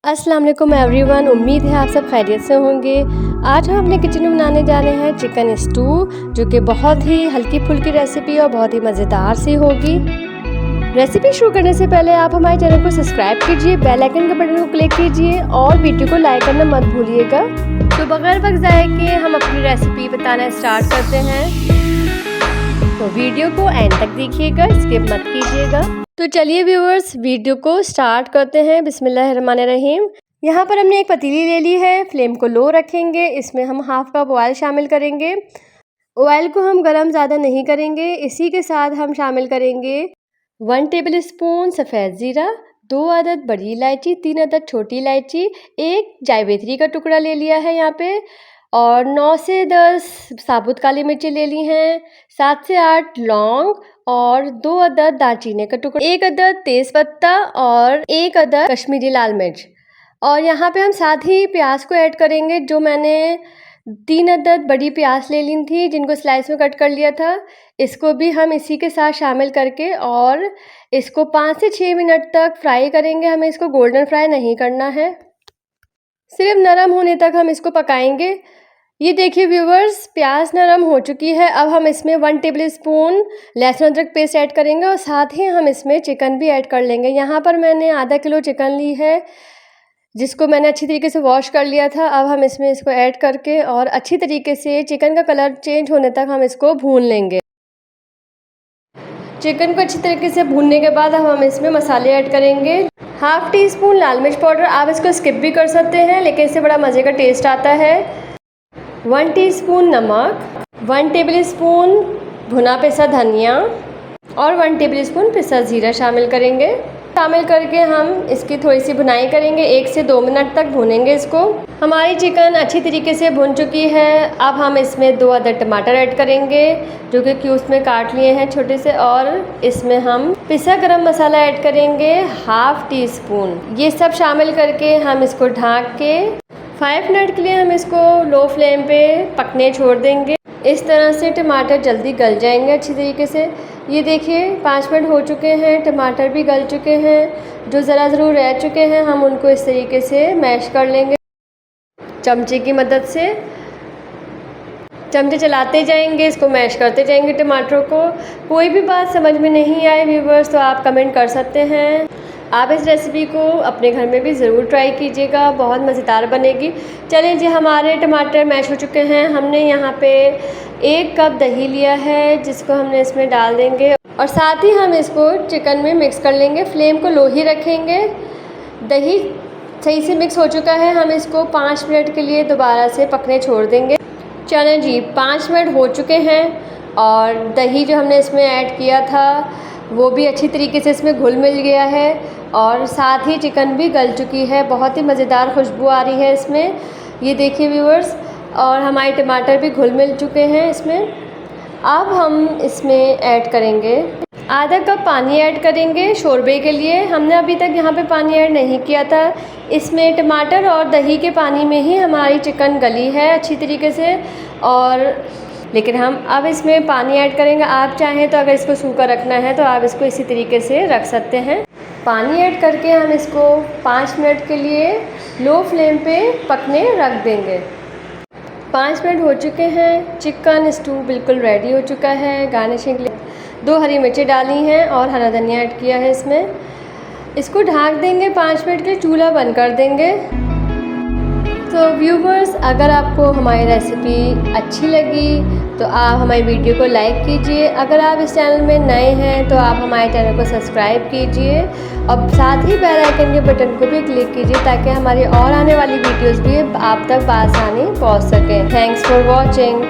अस्सलाम वालेकुम एवरीवन, उम्मीद है आप सब खैरियत से होंगे। आज हम अपने किचन में बनाने जा रहे हैं चिकन स्टू, जो कि बहुत ही हल्की फुल्की रेसिपी और बहुत ही मज़ेदार सी होगी। रेसिपी शुरू करने से पहले आप हमारे चैनल को सब्सक्राइब कीजिए, बेल आइकन के बटन को क्लिक कीजिए और वीडियो को लाइक करना मत भूलिएगा। तो बगैर वक्त ज़ाया किए हम अपनी रेसिपी बताना स्टार्ट करते हैं। तो वीडियो को एंड तक देखिएगा, स्किप मत कीजिएगा। तो चलिए व्यूअर्स, वीडियो को स्टार्ट करते हैं। बिस्मिल्लाहिर्रहमानिर्रहीम। यहाँ पर हमने एक पतीली ले ली है, फ्लेम को लो रखेंगे। इसमें हम हाफ कप ऑयल शामिल करेंगे। ऑयल को हम गरम ज़्यादा नहीं करेंगे। इसी के साथ हम शामिल करेंगे 1 टेबल स्पून सफ़ेद ज़ीरा, 2 अदद बड़ी इलायची, 3 अदद छोटी इलायची, 1 जावित्री का टुकड़ा ले लिया है यहाँ पे, और 9 से 10 साबुत काली मिर्ची ले ली हैं, 7 से 8 लौंग और 2 अदद दालचीनी का टुकड़ा, 1 अदद तेज़पत्ता और 1 अदद कश्मीरी लाल मिर्च। और यहाँ पे हम साथ ही प्याज को ऐड करेंगे, जो मैंने 3 अदद बड़ी प्याज ले ली थी, जिनको स्लाइस में कट कर लिया था। इसको भी हम इसी के साथ शामिल करके और इसको 5 से 6 मिनट तक फ्राई करेंगे। हमें इसको गोल्डन फ्राई नहीं करना है, सिर्फ नरम होने तक हम इसको पकाएंगे। ये देखिए व्यूवर्स, प्याज नरम हो चुकी है। अब हम इसमें 1 टेबल स्पून लहसुन अदरक पेस्ट ऐड करेंगे और साथ ही हम इसमें चिकन भी ऐड कर लेंगे। यहाँ पर मैंने आधा किलो चिकन ली है, जिसको मैंने अच्छी तरीके से वॉश कर लिया था। अब हम इसमें इसको ऐड करके और अच्छी तरीके से चिकन का कलर चेंज होने तक हम इसको भून लेंगे। चिकन को अच्छी तरीके से भूनने के बाद अब हम इसमें मसाले ऐड करेंगे। हाफ टी स्पून लाल मिर्च पाउडर, आप इसको स्किप भी कर सकते हैं, लेकिन इससे बड़ा मज़े का टेस्ट आता है। 1 टीस्पून नमक, 1 टेबल स्पून भुना पिसा धनिया और 1 टेबल स्पून पिसा ज़ीरा शामिल करेंगे। शामिल करके हम इसकी थोड़ी सी भुनाई करेंगे, 1 से 2 मिनट तक भूनेंगे इसको। हमारी चिकन अच्छी तरीके से भुन चुकी है। अब हम इसमें 2 अदद टमाटर ऐड करेंगे, जो कि क्यूब्स में काट लिए हैं छोटे से, और इसमें हम पिसा गरम मसाला ऐड करेंगे हाफ टी स्पून। ये सब शामिल करके हम इसको ढक के 5 मिनट के लिए हम इसको लो फ्लेम पे पकने छोड़ देंगे। इस तरह से टमाटर जल्दी गल जाएंगे अच्छी तरीके से। ये देखिए 5 मिनट हो चुके हैं, टमाटर भी गल चुके हैं। जो ज़रा ज़रूर रह चुके हैं हम उनको इस तरीके से मैश कर लेंगे चमचे की मदद से। चमचे चलाते जाएंगे, इसको मैश करते जाएंगे टमाटरों को। कोई भी बात समझ में नहीं आए व्यूवर्स तो आप कमेंट कर सकते हैं। आप इस रेसिपी को अपने घर में भी ज़रूर ट्राई कीजिएगा, बहुत मज़ेदार बनेगी। चलिए जी, हमारे टमाटर मैश हो चुके हैं। हमने यहाँ पे 1 कप दही लिया है, जिसको हमने इसमें डाल देंगे और साथ ही हम इसको चिकन में मिक्स कर लेंगे। फ्लेम को लो ही रखेंगे। दही सही से मिक्स हो चुका है, हम इसको 5 मिनट के लिए दोबारा से पकने छोड़ देंगे। चलें जी, 5 मिनट हो चुके हैं और दही जो हमने इसमें ऐड किया था वो भी अच्छी तरीके से इसमें घुल मिल गया है और साथ ही चिकन भी गल चुकी है। बहुत ही मज़ेदार खुशबू आ रही है इसमें, ये देखिए व्यूअर्स। और हमारे टमाटर भी घुल मिल चुके हैं इसमें। अब हम इसमें ऐड करेंगे आधा कप पानी ऐड करेंगे शोरबे के लिए। हमने अभी तक यहाँ पे पानी ऐड नहीं किया था। इसमें टमाटर और दही के पानी में ही हमारी चिकन गली है अच्छी तरीके से, और लेकिन हम अब इसमें पानी ऐड करेंगे। आप चाहें तो अगर इसको सूखा रखना है तो आप इसको इसी तरीके से रख सकते हैं। पानी ऐड करके हम इसको 5 मिनट के लिए लो फ्लेम पे पकने रख देंगे। 5 मिनट हो चुके हैं, चिकन स्टू बिल्कुल रेडी हो चुका है। गार्निशिंग के लिए 2 हरी मिर्ची डाली हैं और हरा धनिया ऐड किया है इसमें। इसको ढक देंगे 5 मिनट के लिए, चूल्हा बंद कर देंगे। तो व्यूवर्स, अगर आपको हमारी रेसिपी अच्छी लगी तो आप हमारी वीडियो को लाइक कीजिए। अगर आप इस चैनल में नए हैं तो आप हमारे चैनल को सब्सक्राइब कीजिए और साथ ही बेल आइकन के बटन को भी क्लिक कीजिए, ताकि हमारी और आने वाली वीडियोस भी आप तक बआसानी पहुंच सकें। Thanks for watching.